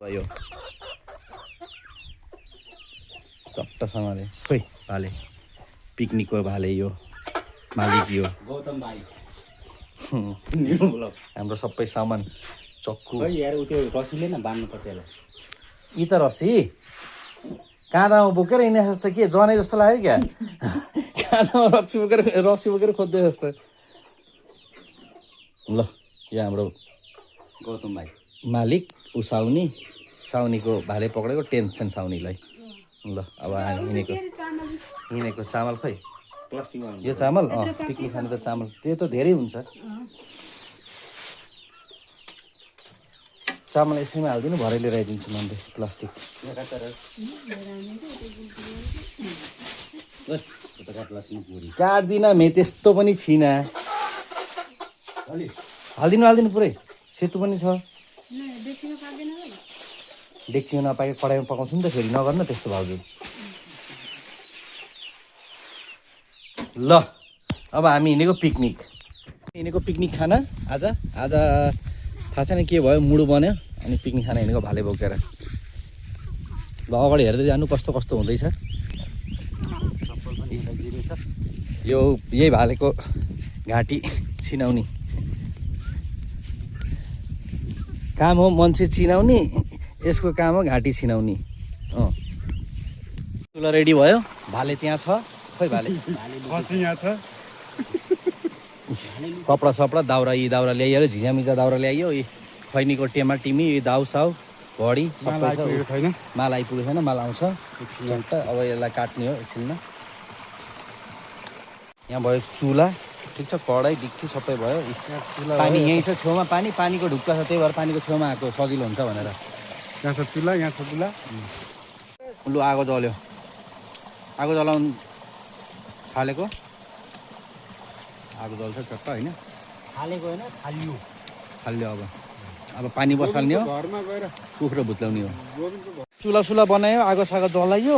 भयो चट्टसँगले खोइ भाले पिकनिकको भाले यो मालिक यो गौतम भाइ हाम्रो सबै सामान चक्कु यार उ त्यो रसीले न बान्नु पर्छ यसलाई यी त रसी काँधामा बोकेर हिँड्ने जस्तो के जनै जस्तो लाग्यो क्या काँधामा रक्सी बोकेर खोज्दै जस्तो ल यो हाम्रो गौतम भाइ मालिक उसाउनी साउनीको भाले पक्रेको टेन्सन साउनीलाई ल अब हिँडेको चामल खोइ प्लास्टिकमा यो चामल पिकनिक खानु त चामल त्यो त धेरै हुन्छ चामल यसैमा हालिदिनु भरे लिएर आइदिन्छु मैले प्लास्टिक काट्दिनँ मे त्यस्तो पनि छिन हालिदिनु पुरै सेतु पनि छ डेक्चीमा नपाके कडाइमा पकाउँछु नि त फेरि नगर्नु त्यस्तो भाउजू ल अब हामी हिँडेको पिकनिक खाना आज थाहा छैन के भयो मुडु बन्यो अनि पिकनिक खाना हिँडेको भाले बोकेर ल अगाडि हेर्दै जानु कस्तो कस्तो हुँदैछ यो यही भालेको घाँटी चिनाउने काम हो मान्छे चिनाउने यसको काम हो घाँटी छिनाउने चुला रेडी भयो भाले त्यहाँ छ खोइ भाले यहाँ छ कपडा सपडा दाउरा यी दाउरा ल्याइयो झिझामिझा दाउरा ल्याइयो यी खैनीको टेमा टिमी दाउ साउ घडी सबै छ माल आइपुगेको छैन माल आउँछ अब यसलाई काट्ने हो एकछिनमा यहाँ भयो चुला ठिक छ कराई डिक्ची सबै भयो पानी यहीँ छ छेउमा पानीको ढुक्का छ त्यही भएर पानीको छेउमा आएको सजिलो हुन्छ भनेर यहाँ छ चुला लु आगो जलाउनु थालेको आगो जल्छ चट्ट होइन हालेको होइन थाल्यो अब पानी बसाल्ने हो घरमा गएर कुखुरो भुत्लाउने हो चुला बनायो आगो सागो जलाइयो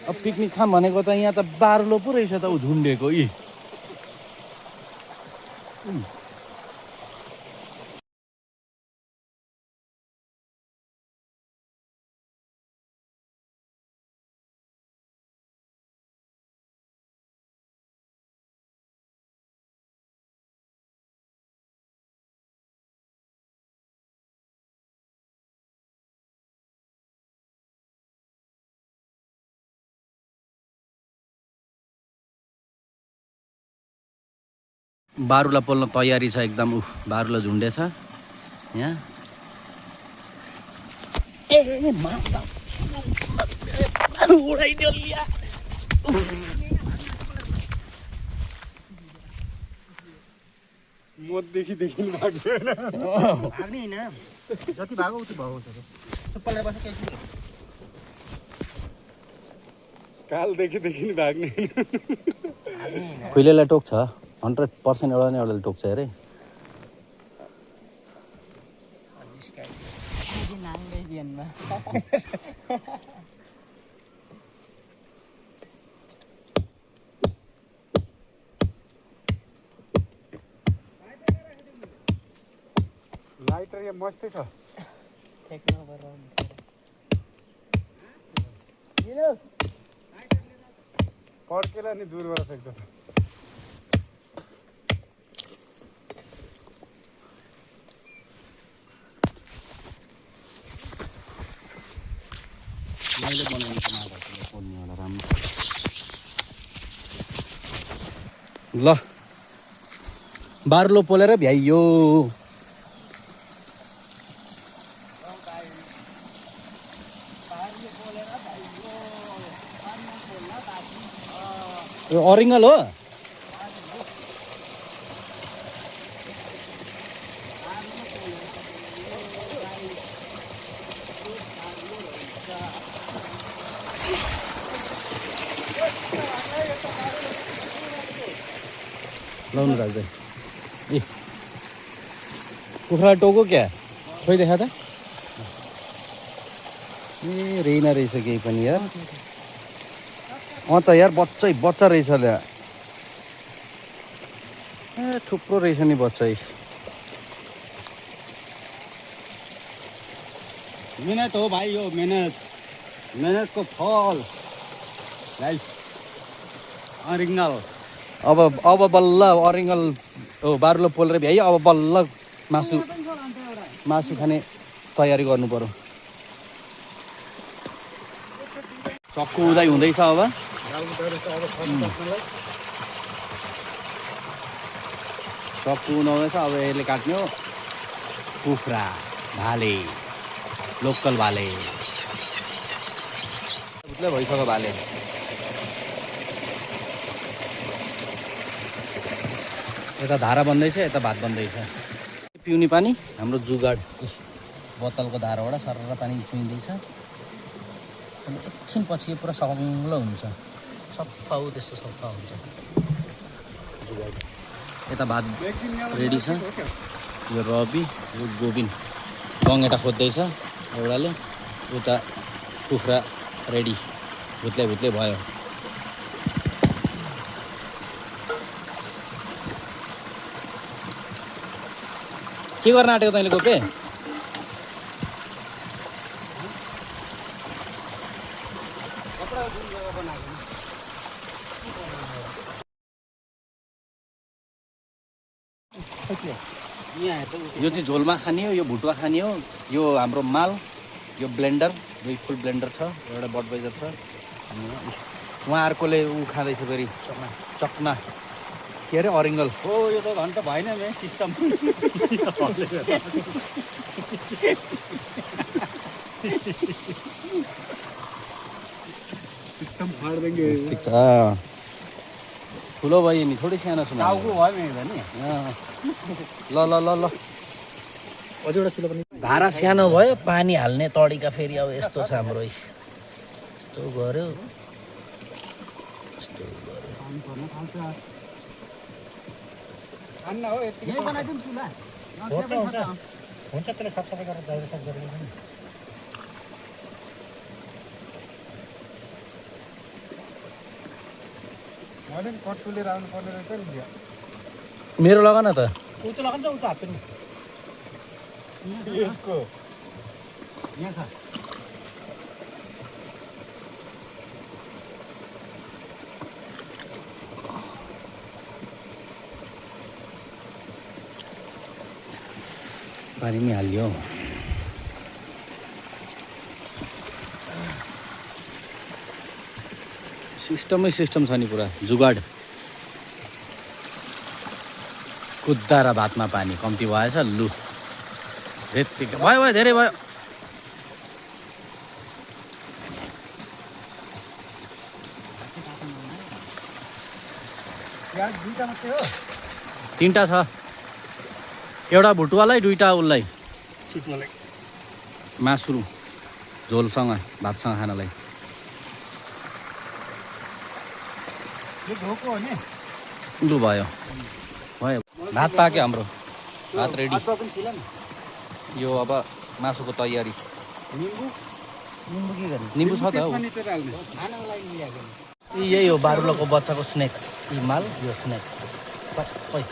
अब पिकनिक खाम भनेको त यहाँ त बार्लो पो रहेछ त ऊ झुन्डेको यी बारुला पोल्न तयारी छ एकदम बारुला झुन्डेछ यहाँ मदेखि भाग्ने होइन जति भागो उति भागो कालदेखि भाग्ने खुइलेलाई टोक्छ 100% एउटा नै एउटाले टोक्छ अरे लाइटर यहाँ मस्तै छ पड्केला नि दूरबाट फ्याँक्छ मैले बनाएको माछा पोल्ने होला राम्रो ल बार्लो पोलेर भ्याइयो अरिङ्गल हो लाउनु राख्दै ए कुखुरा टोको क्या खोइ देखा त ए रहेन रहेछ केही पनि यार त यार बच्चा रहेछ ल्या ए थुप्रो रहेछ नि बच्चा मेहनत हो भाइ यो मेहनतको फल गाइस अरिङ्गल अब बल्ल अरिङ्गल बारुलो पोलेर भ्याइ अब बल्ल मासु खाने तयारी गर्नु पर्यो। चक्कु उदाइ हुँदैछ अब। चक्कु उदाउँदैछ अब यसले काट्ने हो कुखुरा भाले लोकल भाले भइसक्यो भाले। यता धारा बन्दैछ यता भात बन्दैछ। पिउने पानी हाम्रो जुगाड बोतलको धाराबाट सरर पानी चुइँदैछ। अनि एकछिन पछि पुरा सङ्लो हुन्छ सफा हो त्यस्तो सफा हुन्छ जुगाड। यता भात रेडी छ। यो रवि यो गोविन्द गङ्गेटा खोज्दैछ एउटाले। उता कुखुरा रेडी भुत्ले भयो। के गर्न आँटेको तैँले गोपे? यो चाहिँ झोलमा खाने हो, यो भुटुवा खाने हो। यो हाम्रो माल, यो ब्लेन्डर, दुई फुल ब्लेन्डर छ, एउटा बडवाइजर छ। उहाँ अर्कोले ऊ खाँदैछ फेरि चक्ना के अरे अरिङ्गल। हो यो त घन्ट भएन मे सिस्टम सिस्टम फाड़ देंगे। ठिक छ। ठुलो भयो नि थोरै सानो छ टाउको भयो मेरो नि। ल ल ल ल अझै एउटा चुलो पनि। धारा सानो भयो पानी हाल्ने तरिका फेरि अब यस्तो छ हाम्रो। यस्तो गऱ्यो यस्तो गऱ्यो। अन्ना हो यतिकै बनाइदिउँ चुला हुन्छ त्यसले साफसफाइ गरेर दाइले सब गरेर मैले कट्टु लिएर आउनु पर्ने रहेछ नि। मेरो लगा न त। उता लगान्छ उता हात पनि यसको यहाँ छ। पानी पनि हाल्यो। सिस्टमै सिस्टम छ नि पुरा जुगाड। कुद्दा र भातमा पानी कम्ती भएछ लु त्यत्तिकै भयो धेरै भयो। प्याज दुईटा मात्रै हो। तिनवटा छ, एउटा भुटुवालाई दुईवटा उसलाई सुत्नलाई मासु झोलसँग भातसँग खानलाई। यो धोको हो नि। लु भयो भात पाक्यो हाम्रो। भात रेडी। अदुवा पनि छिला न। यो अब मासुको तयारी। निम्बु निम्बु के गर्ने? निम्बु छ त हौ। निचेर हाल्ने। खानको लागि ल्याएको नि। यही हो बारुलोको बच्चाको स्नेक्स। यी माल यो स्नेक्स सबै।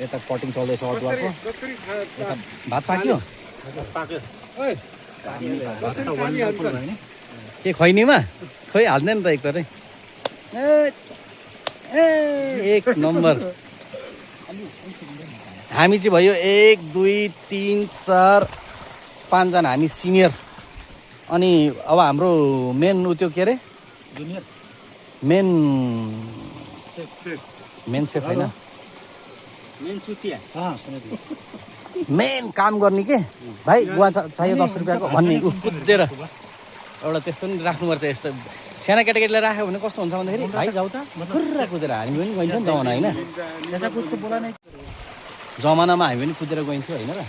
यता कटिङ चल्दैछ अदुवाको। कसरी यता भात पाक्यो। पाक्यो। ओइ कसरी पानी हाल्छ के खैनीमा खोइ हाल्दैन त एक तरै। एक नम्बर। हामी चाहिँ भयो 1 2 3 4 5 जना हामी सिनियर। अनि अब हाम्रो मेन उ त्यो के अरे जुनियर मेन सेफ होइन मेन चुतिया। मेन काम गर्ने के भाइ गुवा चाहियो 10 रुपियाँको भन्ने ऊ कुदेर एउटा त्यस्तो नि राख्नुपर्छ। यस्तो साना केटाकेटीले राख्यो भने कस्तो हुन्छ भन्दाखेरि भाइ जाऊ त खुर्रा कुदेर हामी पनि गइन्छ नि जमाना होइन। जमानामा हामी पनि कुदेर गइन्थ्यो होइन र।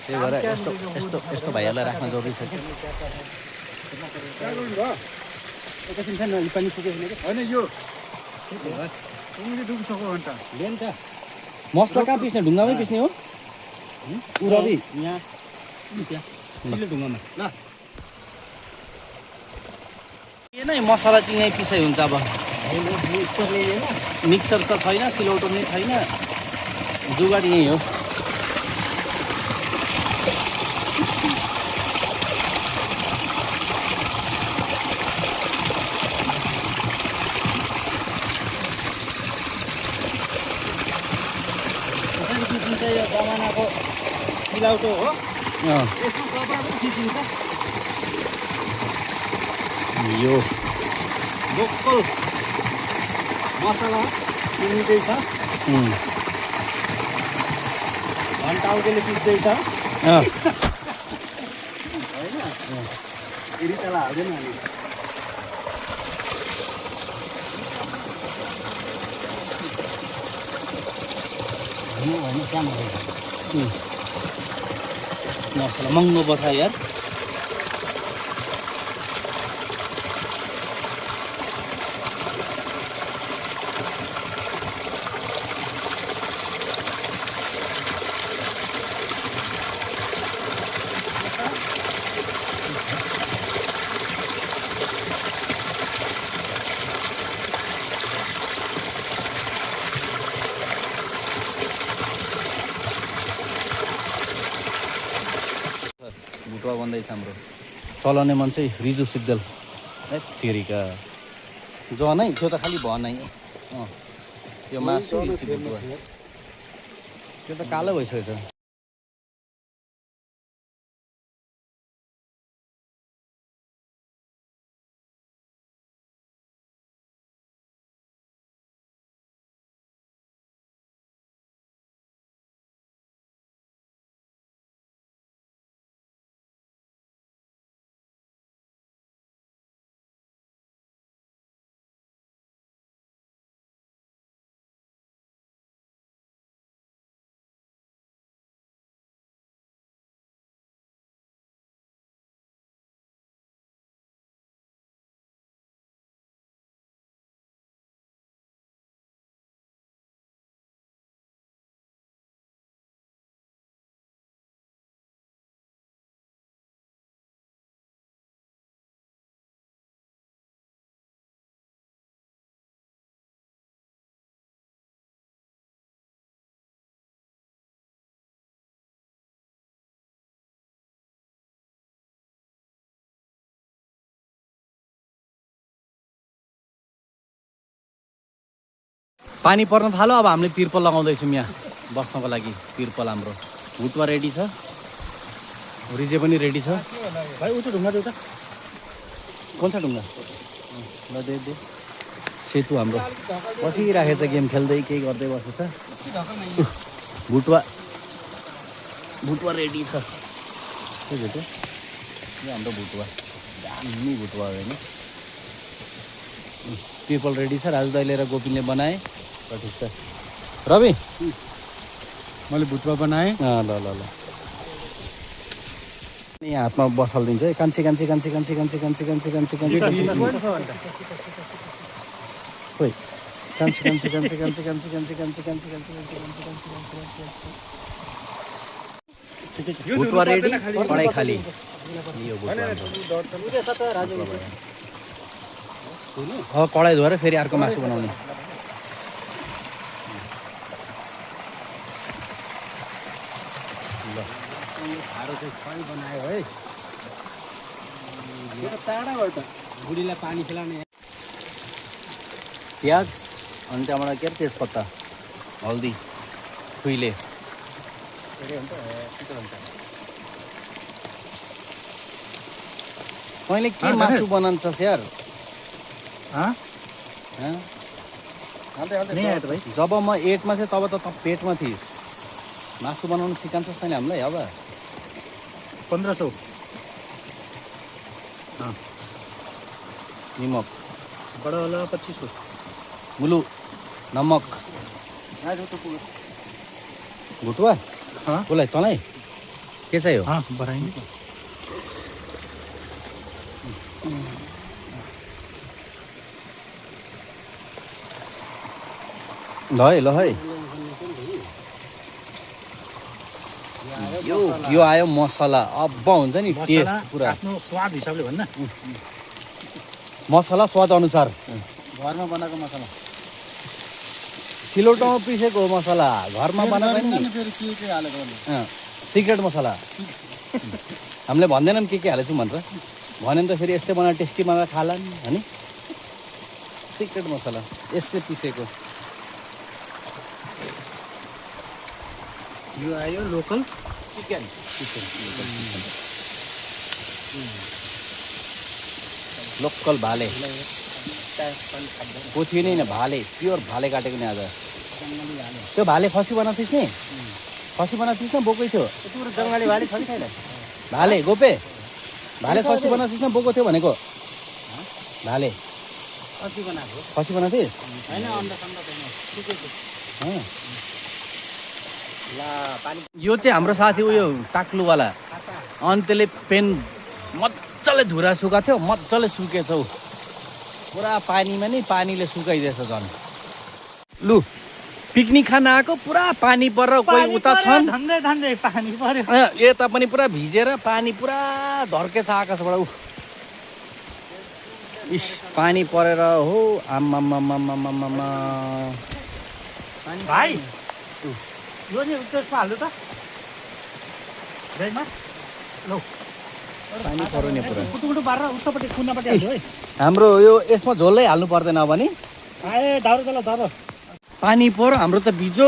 त्यही भएर यस्तो यस्तो यस्तो भाइहरूलाई राख्न जरुरी छ कि। एकैछिन छैन पानी पुगेको छैन कि होइन यो उम्री दुख्छको घन्टा लेन त मसला कहाँ पिस्ने ढुङ्गामै पिस्ने हो ऊ रवि। यहाँ त्यहाँ चिल्लो ढुङ्गामा ल। के नै मसला चाहिँ यहीँ पिसाइ हुन्छ। अब मिक्सर त छैन, सिलौटो नै छैन, जुगाड यहीँ हो। सिलाउटो हो अँ, यसमा कपडा पनि खिचिन्छ यो लोकल मसला किन्दैछ उम्, घन्टाउकेले पिस्दैछ अँ, होइन फेरि तल हाल्दैन अनि होइन त्यहाँ उम्। मसला महँगो बसा यार भुटुवा बन्दैछ हाम्रो चलाउने मान्छे रिजु सिग्देल है तेरिका जनै त्यो त खालि भनै अँ त्यो मासु यो चाहिँ भुटुवा त्यो त कालो भइसकेछ पानी पर्न थाल्यो अब हामीले तिर्पल लगाउँदैछौँ यहाँ बस्नको लागि तिर्पल हाम्रो भुटुवा रेडी छ रिजे पनि रेडी छ भाइ उता ढुङ्गा देऊ त कुन छ ढुङ्गा ल दे दे सेतु हाम्रो बसिराखेको छ गेम खेल्दै केही गर्दै बसेछ भुटुवा भुटुवा रेडी छ के भेट्यो यो हाम्रो भुटुवा दामी भुटुवा हो होइन तिर्पल रेडी छ राजु दाइले र गोपिनले बनाए ल ठिक छ रवि मैले भुटुवा बनाएँ ल ल ल यहाँ हातमा बसालिदिन्छ है कान्छी कान्छी कान्छी कान्छी कान्छी कान्छी कान्छी कान्छी कान्छी खोइ कान्छी कान्छी कान्छी कान्छी कान्छी कान्छी कान्छी कान्छी कान्छी भुटुवा रेडी पढाइ खाली यो भुटुवा कडाई धोएर फेरि अर्को मासु बनाउने खारो चाहिँ सही बनायो है यो त टाढाबाट बुढीलाई पानी खेलाउने प्याज अनि त्यहाँबाट के अरे तेजपत्ता हल्दी खुइले तैँले के मासु बनाउँछस् यार जब म 8 मा थिएँ तब त पेटमा थिइस् मासु बनाउनु सिकाउँछस् तैँले हामीलाई अब 1500 निमक बडा वाला 2500 मुलु नमक भुटुवा कसलाई तँलाई के चाहियो बढाइने ल है यो आयो मसला अब हुन्छ नि टेस्ट पुरा आफ्नो स्वाद हिसाबले भन्न मसला स्वाद अनुसार घरमा बनाएको मसला सिलौटोमा पिसेको मसला घरमा बनाएको नि फेरि के हालेको सिक्रेट मसला हामीले भन्दैनौँ के हालेछौँ भनेर भन्यो भने त फेरि यस्तै बनाएर टेस्टी बनाएर खाला नि होइन सिक्रेट मसला यस्तै पिसेको यो आयो लोकल चिकन लोकल भाले पोथी नै भाले प्योर भाले काटेको नि आज त्यो भाले खसी बनाएको थिइस् नि खसी बनाएको थिइस् न बोकै थियो जङ्गली भाले छ कि छैन भाले गोपे भाले खसी बनाएको थिइस् न बोको थियो भनेको भाले कति बनाएको खसी बनाएको थिइस् होइन अन्डा सन्डा छैन ला पानी यो चाहिँ हाम्रो साथी उयो टाक्लुवाला अनि त्यसले पेन मजाले धुरा सुकाएको थियो मजाले सुकेछ हौ पुरा पानीमा नि पानीले सुकाइदिएछ झन् लु पिकनिक खान आएको पुरा पानी परेर कोही उता छन् धन्दै धन्दै पानी पर्यो यता पनि पुरा भिजेर पानी पुरा धर्केछ आकाशबाट उ इस पानी परेर हो आम्मामामामामामा भाइ यो नि त्यसमा हाल्नु त ड्रेनमा लौ पानी पऱ्यो नि पुरा कुटुकुटु पारेर उतापट्टि कुनापट्टि हाल्नु है हाम्रो यो यसमा झोलै हाल्नु पर्दैन भने आए दाउरो चल दाउरो पानी पऱ्यो हाम्रो त भिजो